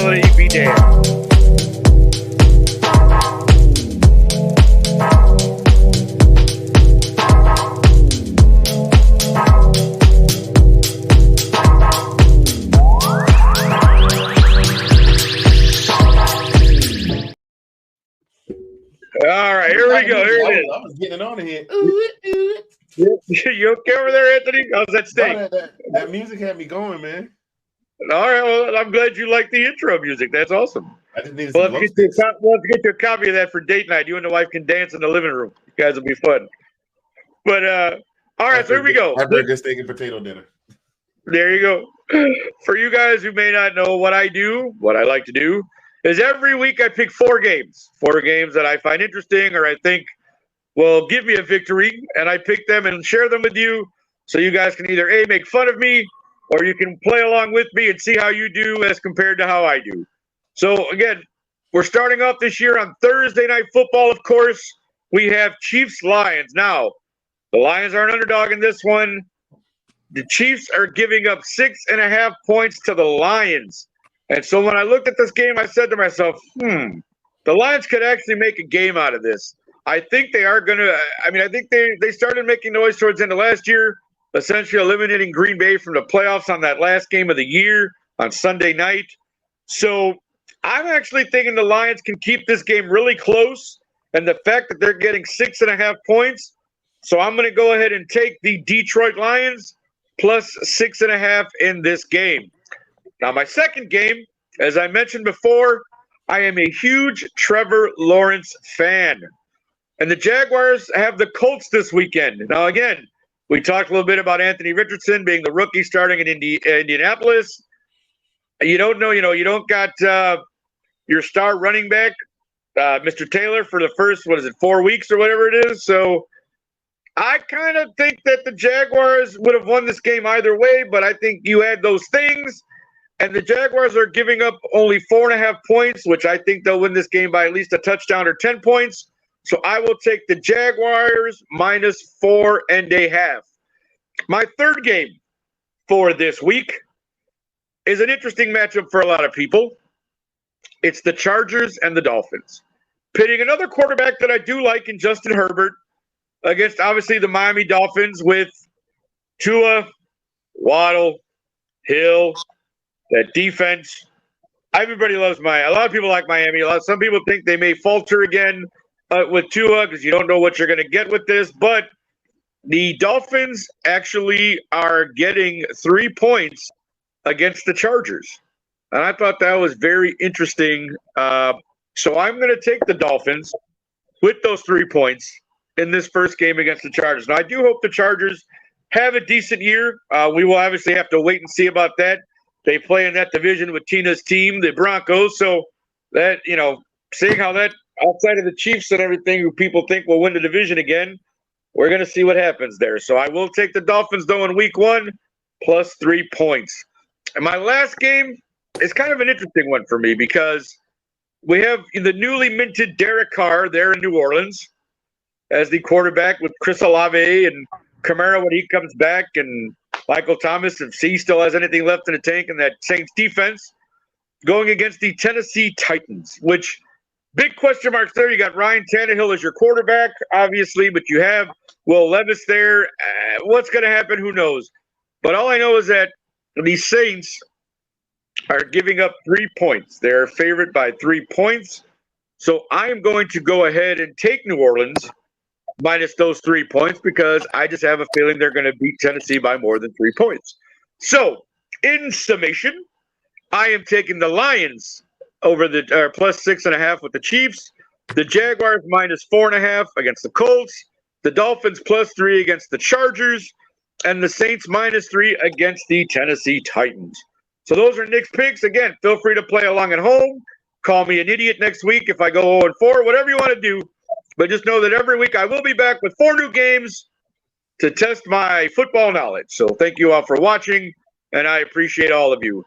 reality be damned. All right, here we go. Here it is. I was getting on here. You okay over there, Anthony? How's that steak? No, that music had me going, man. All right, well, I'm glad you like the intro music. That's awesome. I just needed Well, some let's get you a copy of that for date night. You and the wife can dance in the living room. You guys will be fun. But all right, so here we go. After a good steak and potato dinner. There you go. For you guys who may not know what I do, what I like to do is every week I pick four games that I find interesting or I think will give me a victory, and I pick them and share them with you so you guys can either A, make fun of me, or you can play along with me and see how you do as compared to how I do. So, again, we're starting off this year on Thursday Night Football, of course. We have Chiefs-Lions. Now, the Lions are an underdog in this one. The Chiefs are giving up 6.5 points to the Lions. And so when I looked at this game, I said to myself, the Lions could actually make a game out of this. I think they are going to – I think they started making noise towards the end of last year, essentially eliminating Green Bay from the playoffs on that last game of the year on Sunday night. So I'm actually thinking the Lions can keep this game really close, and the fact that they're getting 6.5 points. So I'm going to go ahead and take the Detroit Lions plus 6.5 in this game. Now, my second game, as I mentioned before, I am a huge Trevor Lawrence fan. And the Jaguars have the Colts this weekend. Now, again, we talked a little bit about Anthony Richardson being the rookie starting in Indianapolis. You don't know, you don't got your star running back, Mr. Taylor, for the first, 4 weeks or whatever it is. So I kind of think that the Jaguars would have won this game either way, but I think you add those things. And the Jaguars are giving up only 4.5 points, which I think they'll win this game by at least a touchdown or 10 points. So I will take the Jaguars minus 4.5. My third game for this week is an interesting matchup for a lot of people. It's the Chargers and the Dolphins. Pitting another quarterback that I do like in Justin Herbert against, obviously, the Miami Dolphins with Tua, Waddle, Hill, that defense. Everybody loves Miami. A lot of people like Miami. Some people think they may falter again with Tua because you don't know what you're going to get with this. But the Dolphins actually are getting 3 points against the Chargers. And I thought that was very interesting. So I'm going to take the Dolphins with those 3 points in this first game against the Chargers. Now, I do hope the Chargers have a decent year. We will obviously have to wait and see about that. They play in that division with Tina's team, the Broncos. So that, seeing how that outside of the Chiefs and everything, who people think will win the division again, we're going to see what happens there. So I will take the Dolphins, though, in week 1, plus 3 points. And my last game is kind of an interesting one for me because we have the newly minted Derek Carr there in New Orleans as the quarterback with Chris Olave and Kamara when he comes back, and Michael Thomas, if he still has anything left in the tank, in that Saints defense, going against the Tennessee Titans, which big question marks there. You got Ryan Tannehill as your quarterback, obviously, but you have Will Levis there. What's going to happen? Who knows? But all I know is that the Saints are giving up 3 points. They're favored by 3 points. So I am going to go ahead and take New Orleans minus those 3 points because I just have a feeling they're going to beat Tennessee by more than 3 points. So, in summation, I am taking the Lions over the plus 6.5 with the Chiefs, the Jaguars minus 4.5 against the Colts, the Dolphins plus 3 against the Chargers, and the Saints minus 3 against the Tennessee Titans. So those are Nick's picks. Again, feel free to play along at home. Call me an idiot next week if I go 0-4, whatever you want to do. But just know that every week I will be back with 4 new games to test my football knowledge. So thank you all for watching, and I appreciate all of you.